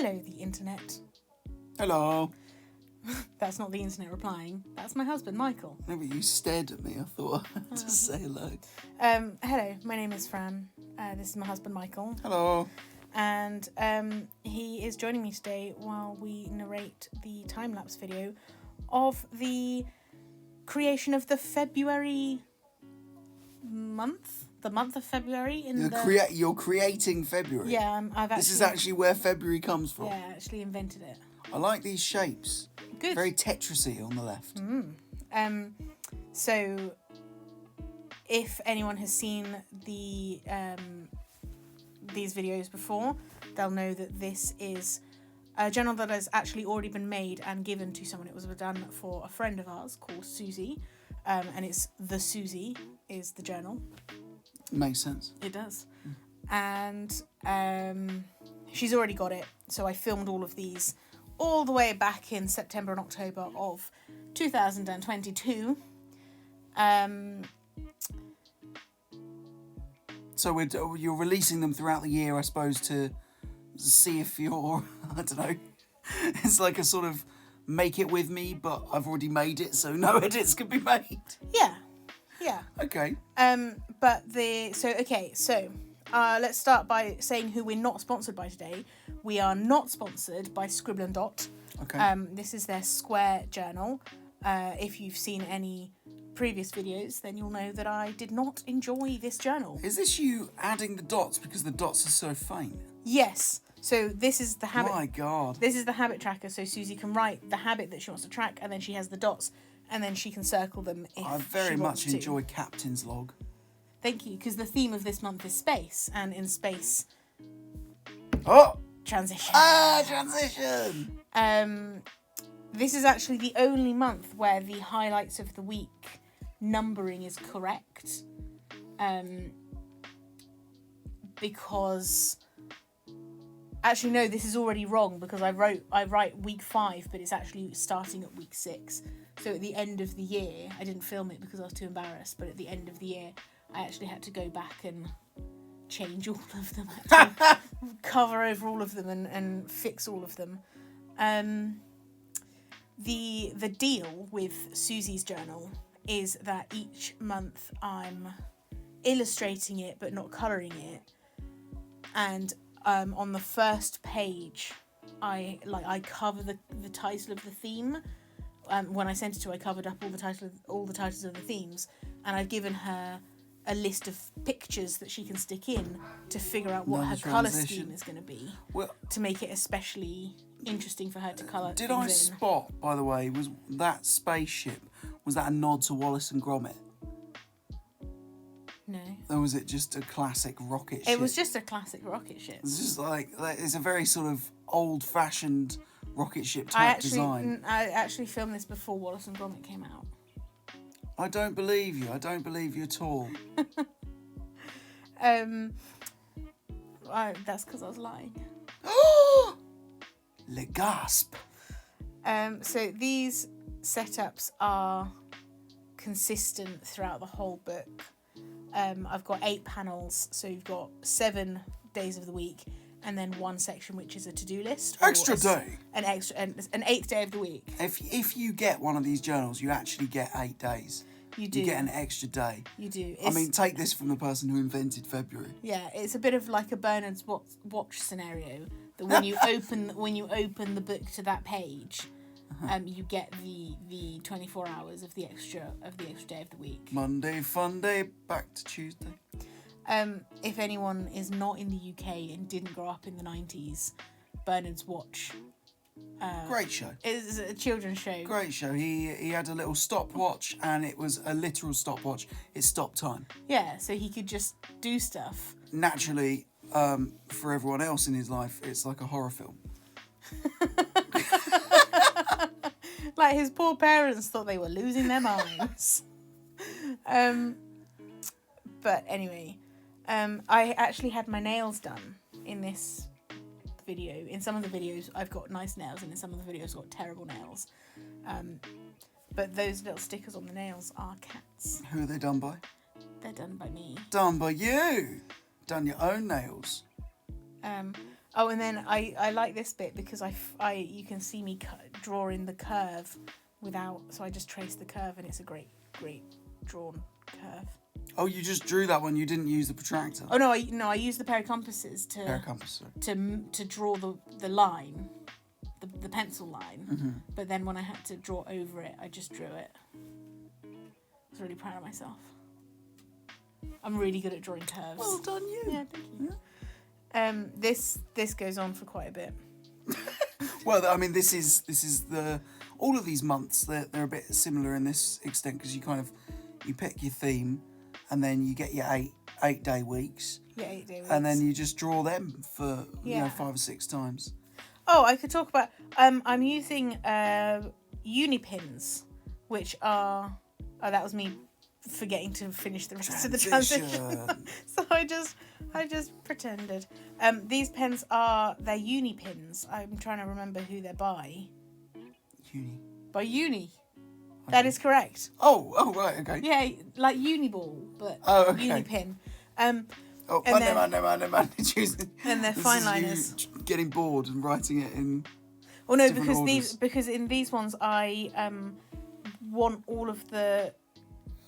Hello, the internet. Hello. That's not the internet replying. That's my husband, Michael. No, but you stared at me. I thought I had to say hello. Hello, my name is Fran. This is my husband, Michael. Hello. And he is joining me today while we narrate the time-lapse video of the creation of the February month. The month of February. You're creating February. Yeah, I've actually... This is actually where February comes from. Yeah, I actually invented it. I like these shapes. Good. Very Tetrisy on the left. So, if anyone has seen these videos before, they'll know that this is a journal that has actually already been made and given to someone. It was done for a friend of ours called Suzie, and it's the Suzie is the journal. Makes sense. It does. And she's already got it, so I filmed all of these all the way back in September and October of 2022. So you're releasing them throughout the year, I suppose, to see if you're, I don't know, it's like a sort of make it with me, but I've already made it, so no edits can be made. Yeah. Okay. So let's start by saying who we're not sponsored by today. We are not sponsored by Scribble and Dot. Okay. This is their square journal. If you've seen any previous videos, then you'll know that I did not enjoy this journal. Is this you adding the dots because the dots are so faint? Yes. So this is the habit. My God. This is the habit tracker. So Suzie can write the habit that she wants to track, and then she has the dots, and then she can circle them if I very she wants much to. enjoy Captain's Log. Thank you, because the theme of this month is space, and in space... Oh! Transition. Transition! This is actually the only month where the highlights of the week numbering is correct. Because... Actually, no, this is already wrong, because I write week 5, but it's actually starting at week 6. So at the end of the year, I didn't film it because I was too embarrassed, but at the end of the year, I actually had to go back and change all of them. I had to cover over all of them and fix all of them. The deal with Suzie's journal is that each month I'm illustrating it but not colouring it. And on the first page, I cover the title of the theme. When I sent it to her, I covered up all the titles of the themes, and I've given her a list of pictures that she can stick in to figure out what her colour scheme is going to be, to make it especially interesting for her to colour things in. Did I spot, by the way, was that spaceship, was that a nod to Wallace and Gromit? No. Or was it just a classic rocket ship? It was just a classic rocket ship. It's just it's a very sort of old-fashioned rocket ship type design. I actually filmed this before Wallace and Gromit came out. I don't believe you. I don't believe you at all. That's because I was lying. Le gasp. So these setups are consistent throughout the whole book. I've got 8 panels, so you've got 7 days of the week, and then one section which is a to-do list. Extra day. An 8th day of the week. If you get one of these journals, you actually get 8 days. You do. You get an extra day. You do. I mean, take this from the person who invented February. Yeah, it's a bit of like a Bernard's watch scenario. That when you open the book to that page, you get the 24 hours of the extra day of the week. Monday, fun day, back to Tuesday. If anyone is not in the UK and didn't grow up in the 90s, Bernard's Watch. Great show. It's a children's show. Great show. He had a little stopwatch, and it was a literal stopwatch. It stopped time. Yeah, so he could just do stuff. Naturally, for everyone else in his life, it's like a horror film. Like his poor parents thought they were losing their minds. But anyway, I actually had my nails done in this video. In some of the videos I've got nice nails, and in some of the videos I've got terrible nails. But those little stickers on the nails are cats. Who are they done by? They're done by me. Done by you. Done your own nails. Oh, and then I like this bit because you can see me drawing the curve without, so I just trace the curve and it's a great drawn curve. Oh, you just drew that one. You didn't use the protractor. Oh no, I used the pair of compasses to draw the line, the pencil line. Mm-hmm. But then when I had to draw over it, I just drew it. I was really proud of myself. I'm really good at drawing curves. Well done, you. Yeah, thank you. Yeah. This goes on for quite a bit. Well, I mean, this is all of these months. They're a bit similar in this extent because you pick your theme, and then you get your 8 day weeks. Yeah, 8 day weeks. And then you just draw them for 5 or 6 times. Oh, I could talk about. I'm using uni pins, which are. Oh, that was me forgetting to finish the rest of the transition. So I just pretended. These pens they're uni pins. I'm trying to remember who they're by. Uni. By Uni. Okay. That is correct. Oh, right, okay. Yeah, like Uniball, but uni pin. Man. And they're fine liners. Getting bored and writing it in. Oh no, orders. because in these ones I want all of the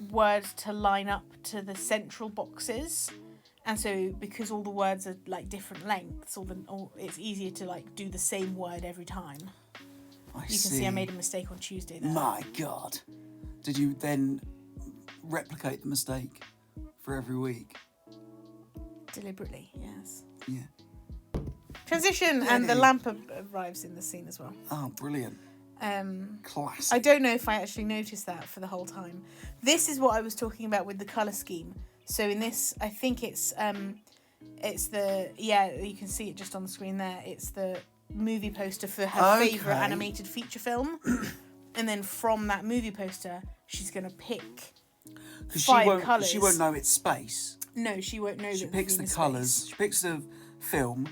words to line up to the central boxes, and so because all the words are like different lengths, it's easier to like do the same word every time. You can see I made a mistake on Tuesday there. My God. Did you then replicate the mistake for every week? Deliberately, yes. Yeah. Transition, and the lamp arrives in the scene as well. Oh, brilliant. Classic. I don't know if I actually noticed that for the whole time. This is what I was talking about with the colour scheme. So in this, I think it's you can see it just on the screen there. It's the movie poster for her favourite animated feature film. And then from that movie poster, she's going to pick 5 colours. She won't know it's space. No, she won't know. She picks the colours. She picks the film.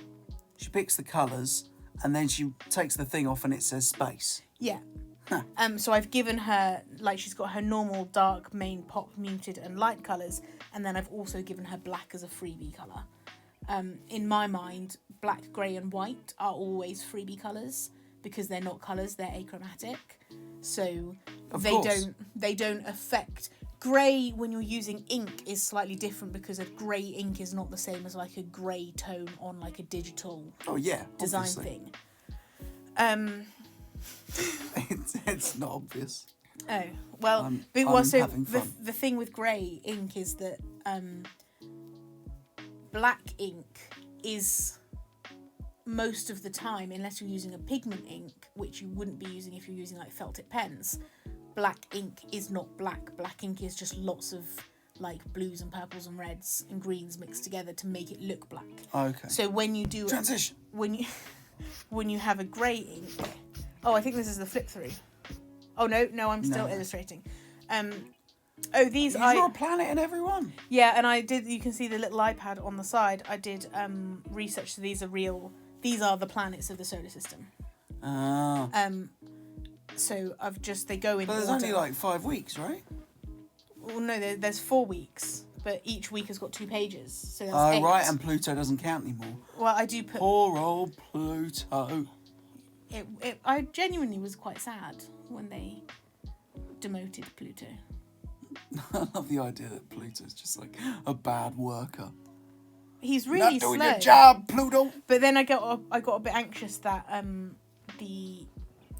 She picks the colours, and then she takes the thing off, and it says space. Yeah. Huh. So I've given her, like, she's got her normal dark, main, pop, muted, and light colours, and then I've also given her black as a freebie colour. In my mind, black, grey, and white are always freebie colours because they're not colours; they're achromatic. So they don't affect. Grey, when you're using ink, is slightly different because a grey ink is not the same as like a grey tone on like a digital design obviously. Thing. It's not obvious. Oh well, I'm so having fun. The thing with grey ink is that black ink is most of the time, unless you're using a pigment ink, which you wouldn't be using if you're using like felt tip pens. Black ink is not black. Black ink is just lots of like blues and purples and reds and greens mixed together to make it look black. Okay. So when you do transition, when you have a grey ink, I think this is the flip through. Oh no, I'm still illustrating. These you draw a planet in every one. Yeah, and I did. You can see the little iPad on the side. I did research. So these are real. These are the planets of the solar system. So they go in. But there's order. only like 5 weeks, right? Well, no, there's 4 weeks, but each week has got 2 pages. So that's 8. Right, and Pluto doesn't count anymore. Well, I do put. Poor old Pluto. I genuinely was quite sad when they demoted Pluto. I love the idea that Pluto's just like a bad worker. He's really not doing slow. your job, Pluto. But then I got a bit anxious that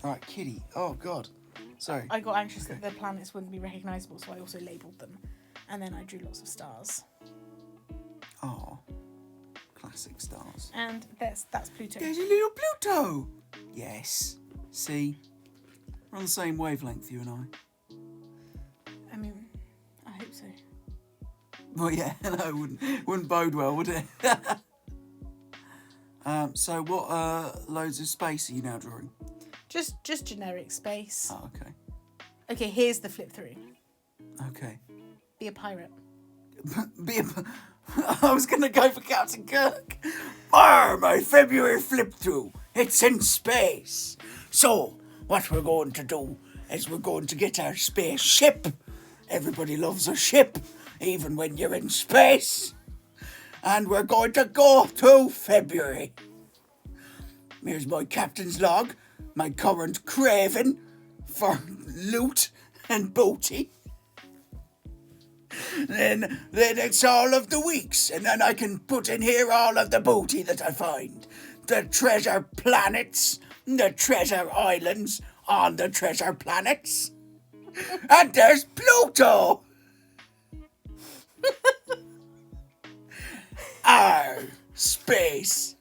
All right, Kitty. Oh God, sorry. I got anxious that the planets wouldn't be recognisable, so I also labelled them, and then I drew lots of stars. Oh, classic stars. And that's Pluto. There's a little Pluto. Yes. See, we're on the same wavelength, you and I. I mean, I hope so. Well, yeah, no, it wouldn't bode well, would it? So what loads of space are you now drawing? Just generic space. Oh, okay. Okay, here's the flip through. Okay. Be a pirate. I was going to go for Captain Kirk. My February flip through. It's in space. So, what we're going to do is we're going to get our spaceship. Everybody loves a ship, even when you're in space. And we're going to go to February. Here's my captain's log, my current craving for loot and booty. Then it's all of the weeks, and then I can put in here all of the booty that I find. The treasure planets, the treasure islands on the treasure planets. And there's Pluto! Space.